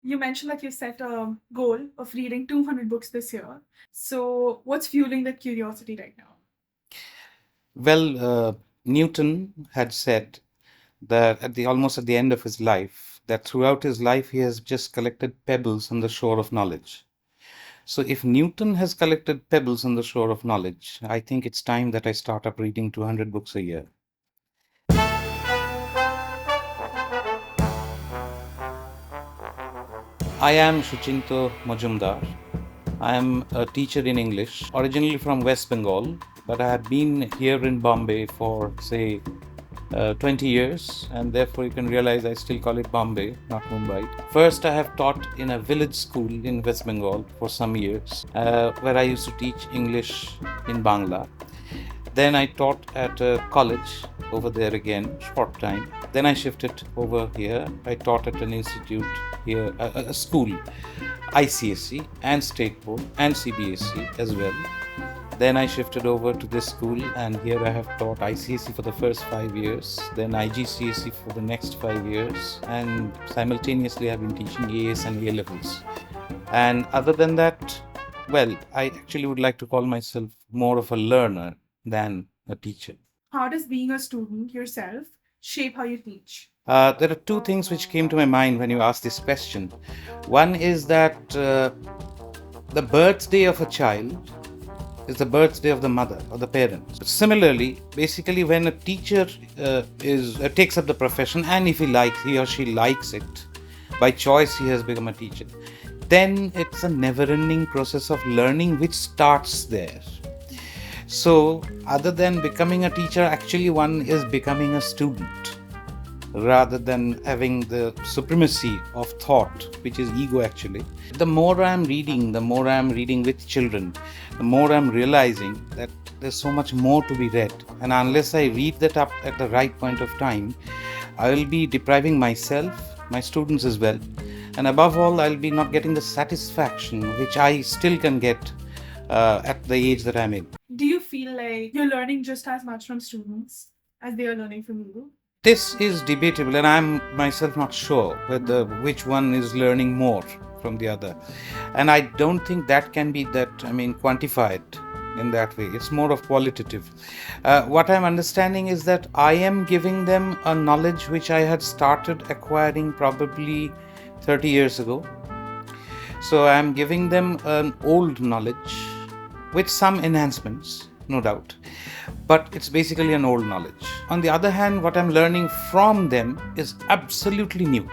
You mentioned that you set a goal of reading 200 books this year. So, what's fueling that curiosity right now? Well, Newton had said that almost at the end of his life, that throughout his life he has just collected pebbles on the shore of knowledge. So if Newton has collected pebbles on the shore of knowledge, I think it's time that I start up reading 200 books a year. I am Suchinto Majumdar. I am a teacher in English, originally from West Bengal, but I have been here in Bombay for, say, 20 years, and therefore you can realize I still call it Bombay, not Mumbai. First, I have taught in a village school in West Bengal for some years, where I used to teach English in Bangla. Then I taught at a college over there again, short time. Then I shifted over here. I taught at an institute here, a school, ICSE and State Board and CBSE as well. Then I shifted over to this school, and here I have taught ICSE for the first 5 years, then IGCSE for the next 5 years, and simultaneously I've been teaching AS and A levels. And other than that, well, I actually would like to call myself more of a learner than a teacher. How does being a student yourself shape how you teach? There are two things which came to my mind when you asked this question. One is that the birthday of a child is the birthday of the mother or the parents. Similarly, basically, when a teacher takes up the profession, and if he or she likes it, by choice he has become a teacher, then it's a never-ending process of learning which starts there. So, other than becoming a teacher, actually one is becoming a student rather than having the supremacy of thought, which is ego actually. The more I'm reading with children, the more I'm realizing that there's so much more to be read. And unless I read that up at the right point of time, I will be depriving myself, my students as well. And above all, I'll be not getting the satisfaction which I still can get at the age that I'm in. Do you feel like you're learning just as much from students as they are learning from you? This is debatable, and I'm myself not sure whether which one is learning more from the other. And I don't think that can be quantified in that way. It's more of qualitative. What I'm understanding is that I am giving them a knowledge which I had started acquiring probably 30 years ago. So I'm giving them an old knowledge with some enhancements, no doubt, but it's basically an old knowledge. On the other hand, what I'm learning from them is absolutely new,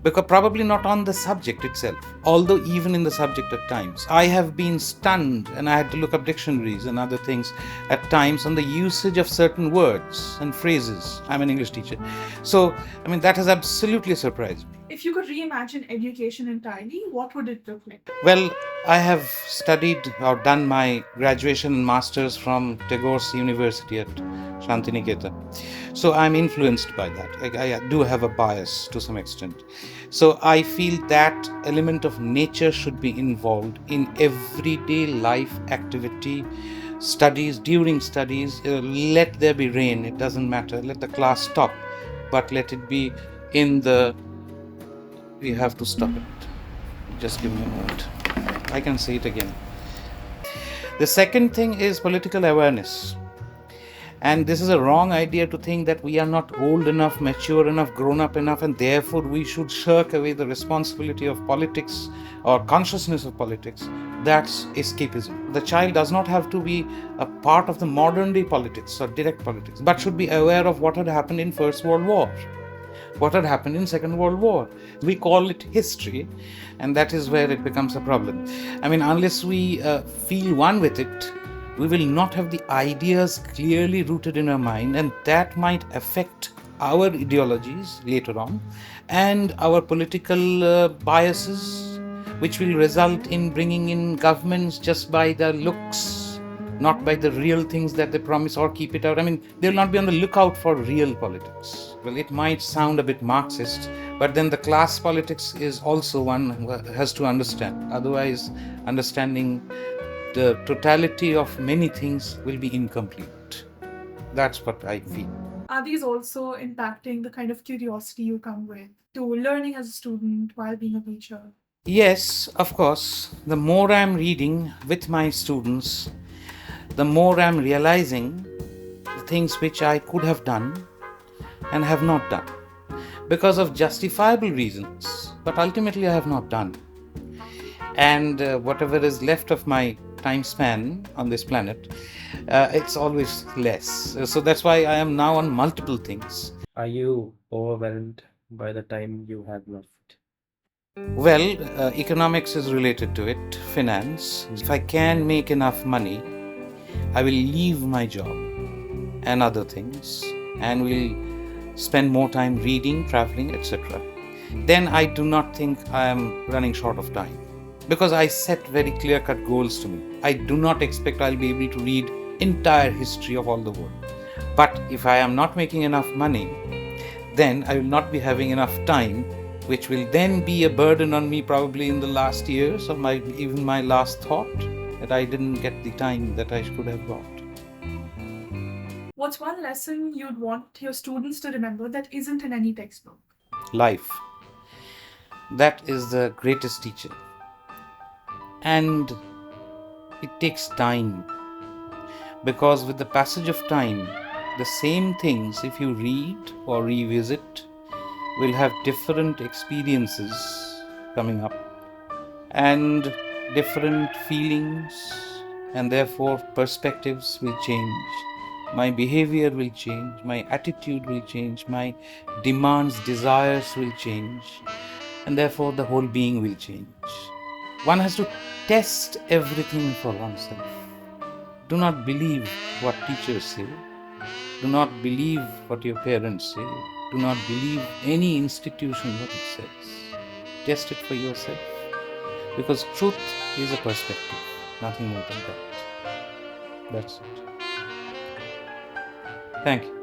because probably not on the subject itself, although even in the subject at times I have been stunned and I had to look up dictionaries and other things at times on the usage of certain words and phrases. I'm an English teacher, so that has absolutely surprised me. If you could reimagine education entirely, what would it look like? Well, I have studied or done my graduation and masters from Tagore's University at Shantiniketan. So I'm influenced by that. I do have a bias to some extent. So I feel that element of nature should be involved in everyday life activity, studies, during studies. Let there be rain, it doesn't matter. Let the class stop, but let it be in the. We have to stop it. Just give me a moment. I can say it again. The second thing is political awareness. And this is a wrong idea to think that we are not old enough, mature enough, grown up enough, and therefore we should shirk away the responsibility of politics or consciousness of politics. That's escapism. The child does not have to be a part of the modern day politics or direct politics, but should be aware of what had happened in First World War, what had happened in Second World War. We call it history, and that is where it becomes a problem. Unless we feel one with it, we will not have the ideas clearly rooted in our mind, and that might affect our ideologies later on and our political biases, which will result in bringing in governments just by the looks, not by the real things that they promise or keep it out. They will not be on the lookout for real politics. Well, it might sound a bit Marxist, but then the class politics is also one who has to understand. Otherwise, understanding the totality of many things will be incomplete. That's what I feel. Are these also impacting the kind of curiosity you come with to learning as a student while being a teacher? Yes, of course. The more I'm reading with my students, the more I'm realizing the things which I could have done and have not done because of justifiable reasons, but ultimately I have not done. And whatever is left of my time span on this planet, it's always less. So that's why I am now on multiple things. Are you overwhelmed by the time you have left? Well, economics is related to it, finance. If I can make enough money, I will leave my job and other things and will spend more time reading, traveling, etc. Then I do not think I am running short of time because I set very clear-cut goals to me. I do not expect I'll be able to read entire history of all the world. But if I am not making enough money, then I will not be having enough time, which will then be a burden on me probably in the last years of even my last thought, that I didn't get the time that I should have got. What's one lesson you'd want your students to remember that isn't in any textbook? Life. That is the greatest teacher. And it takes time. Because with the passage of time, the same things, if you read or revisit, will have different experiences coming up and different feelings, and therefore perspectives will change. My behavior will change, my attitude will change, my demands, desires will change, and therefore the whole being will change. One has to test everything for oneself. Do not believe what teachers say. Do not believe what your parents say. Do not believe any institution what it says. Test it for yourself. Because truth is a perspective, nothing more than that. That's it. Thank you.